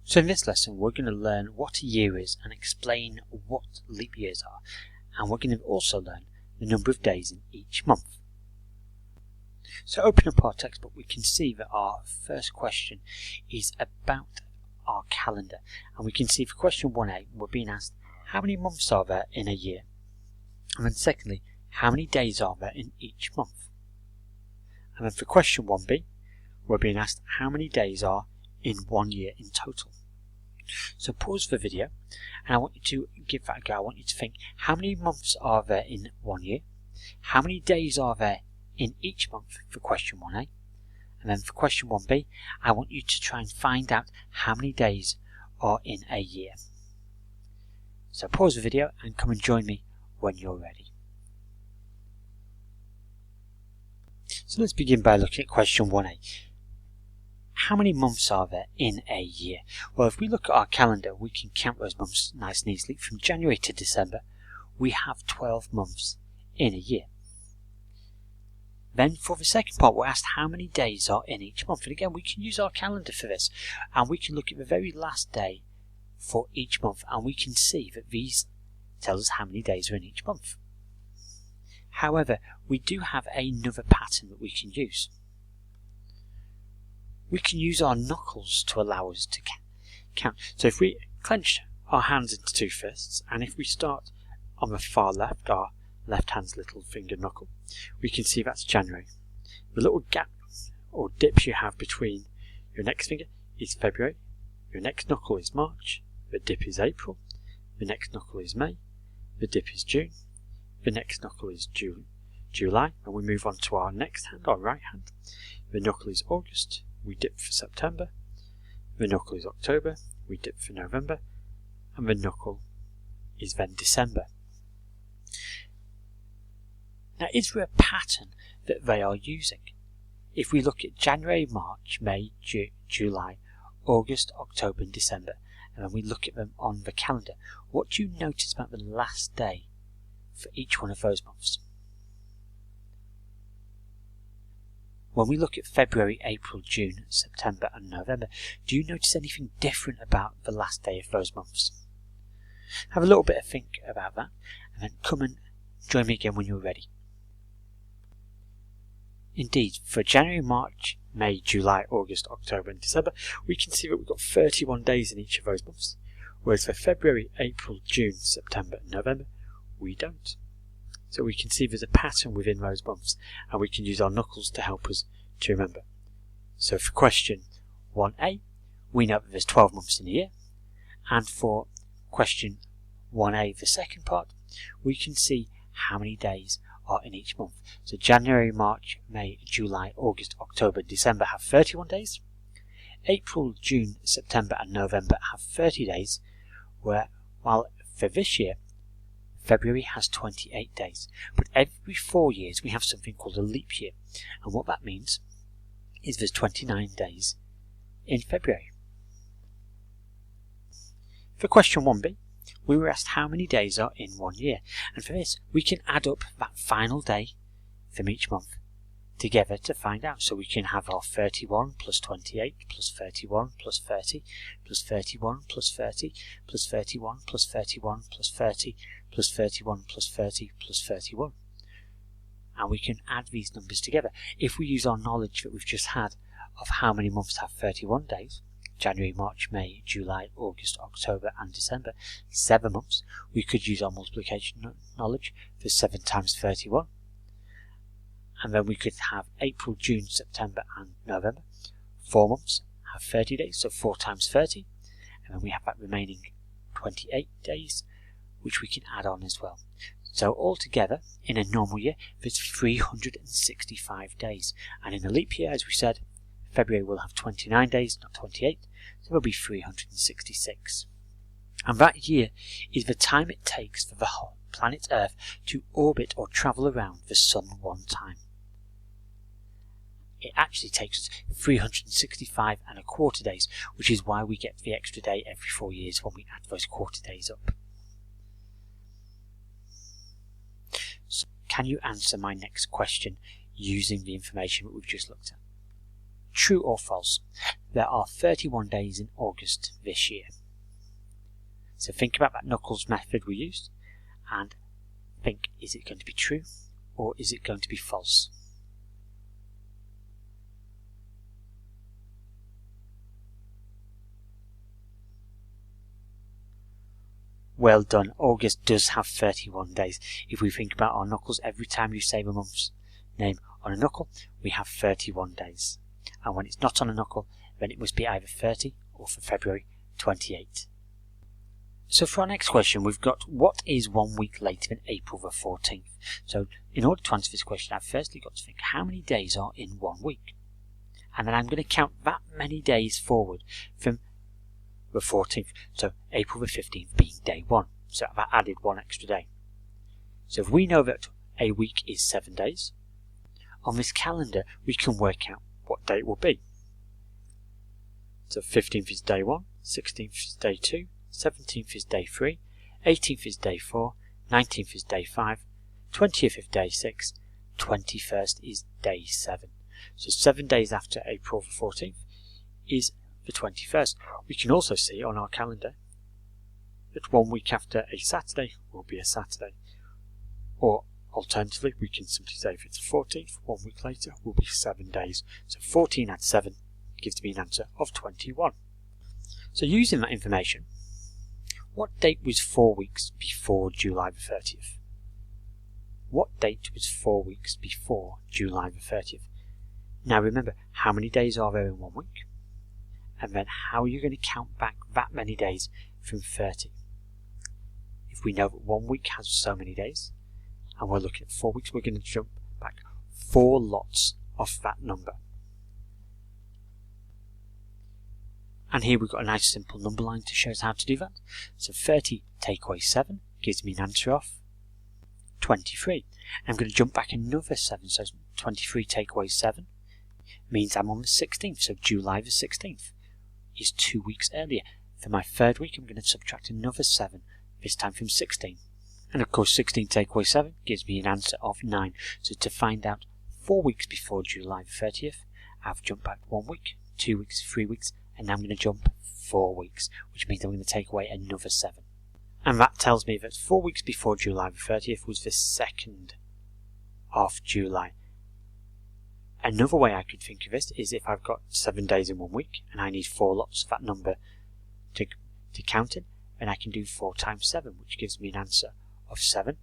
So in this lesson we're going to learn what a year is and explain what leap years are, and we're going to also learn the number of days in each month. So open up our textbook, we can see that our first question is about our calendar, and we can see for question 1a we're being asked how many months are there in a year, and then secondly how many days are there in each month, and then for question 1b we're being asked how many days are in 1 year in total. So pause the video and I want you to give that a go. I want you to think how many months are there in 1 year, how many days are there in each month for question 1a, and then for question 1b I want you to try and find out how many days are in a year. So pause the video and come and join me when you're ready. So let's begin by looking at question 1a. How many months are there in a year? Well, if we look at our calendar, we can count those months nice and easily. From January to December, we have 12 months in a year. Then for the second part, we're asked how many days are in each month. And again, we can use our calendar for this, and we can look at the very last day for each month, and we can see that these tell us how many days are in each month. However, we do have another pattern that we can use. We can use our knuckles to allow us to count. So if we clench our hands into two fists, and if we start on the far left, our left hand's little finger knuckle, we can see that's January. The little gap or dip you have between your next finger is February, your next knuckle is March, the dip is April, the next knuckle is May, the dip is June, the next knuckle is July, and we move on to our next hand, our right hand. The knuckle is August, we dip for September, the knuckle is October, we dip for November, and the knuckle is then December. Now, is there a pattern that they are using? If we look at January, March, May, July, August, October and December, and then we look at them on the calendar, what do you notice about the last day for each one of those months? When we look at February, April, June, September and November, do you notice anything different about the last day of those months? Have a little bit of think about that, and then come and join me again when you're ready. Indeed, for January, March, May, July, August, October and December, we can see that we've got 31 days in each of those months, whereas for February, April, June, September and November, we don't. So we can see there's a pattern within those months, and we can use our knuckles to help us to remember. So for question 1a, we know that there's 12 months in a year, and for question 1a, the second part, we can see how many days are in each month. So January, March, May, July, August, October, December have 31 days. April, June, September and November have 30 days, while for this year, February has 28 days, but every 4 years we have something called a leap year, and what that means is there's 29 days in February. For question 1b, we were asked how many days are in 1 year, and for this we can add up that final day from each month together to find out. So we can have our 31 plus 28 plus 31 plus 30 plus 31 plus 30 plus 31 plus 31 plus 30 plus 31 plus 30 plus 31. And we can add these numbers together. If we use our knowledge that we've just had of how many months have 31 days, January, March, May, July, August, October and December, 7 months, we could use our multiplication knowledge for 7 times 31. And then we could have April, June, September and November, 4 months, have 30 days, so 4 times 30, and then we have that remaining 28 days, which we can add on as well. So altogether, in a normal year, there's 365 days, and in a leap year, as we said, February will have 29 days, not 28, so there'll be 366. And that year is the time it takes for the whole planet Earth to orbit or travel around the Sun one time. It actually takes us 365 and a quarter days, which is why we get the extra day every 4 years when we add those quarter days up. So can you answer my next question using the information that we've just looked at? True or false? there are 31 days in August this year. So think about that knuckles method we used and think, is it going to be true or is it going to be false? Well done, August does have 31 days. If we think about our knuckles, every time you say a month's name on a knuckle, we have 31 days. And when it's not on a knuckle, then it must be either 30 or for February 28. So for our next question, we've got, what is 1 week later than April the 14th? So in order to answer this question, I've firstly got to think, how many days are in 1 week? And then I'm going to count that many days forward from the 14th, so April the 15th being day 1. So I've added 1 extra day. So if we know that a week is 7 days, on this calendar we can work out what day it will be. So 15th is day 1, 16th is day 2, 17th is day 3, 18th is day 4, 19th is day 5, 20th is day 6, 21st is day 7. So 7 days after April the 14th is the 21st. We can also see on our calendar that 1 week after a Saturday will be a Saturday. Or alternatively, we can simply say if it's the 14th, 1 week later will be 7 days. So 14 add 7 gives me an answer of 21. So using that information, what date was 4 weeks before July the 30th? What date was 4 weeks before July the 30th? Now remember, how many days are there in 1 week? And then how are you going to count back that many days from 30? If we know that 1 week has so many days, and we're looking at 4 weeks, we're going to jump back 4 lots off that number. And here we've got a nice simple number line to show us how to do that. So 30 take away 7 gives me an answer of 23. I'm going to jump back another 7, so 23 take away 7 means I'm on the 16th, so July the 16th is 2 weeks earlier. For my 3rd week I'm going to subtract another 7, this time from 16. And of course 16 take away 7 gives me an answer of 9. So to find out 4 weeks before July the 30th, I've jumped back 1 week, 2 weeks, 3 weeks, and now I'm going to jump 4 weeks, which means I'm going to take away another 7. And that tells me that 4 weeks before July the 30th was the 2nd of July. Another way I could think of this is if I've got 7 days in 1 week and I need 4 lots of that number to count in, then I can do 4 times 7, which gives me an answer of 7,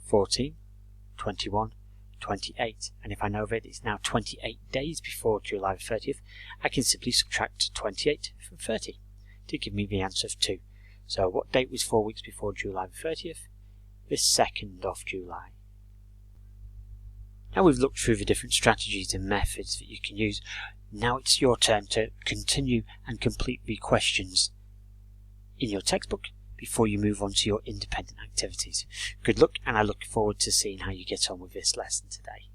14, 21, 28. And if I know that it's now 28 days before July the 30th, I can simply subtract 28 from 30 to give me the answer of 2. So what date was 4 weeks before July the 30th? The 2nd of July. Now we've looked through the different strategies and methods that you can use. Now it's your turn to continue and complete the questions in your textbook before you move on to your independent activities. Good luck, and I look forward to seeing how you get on with this lesson today.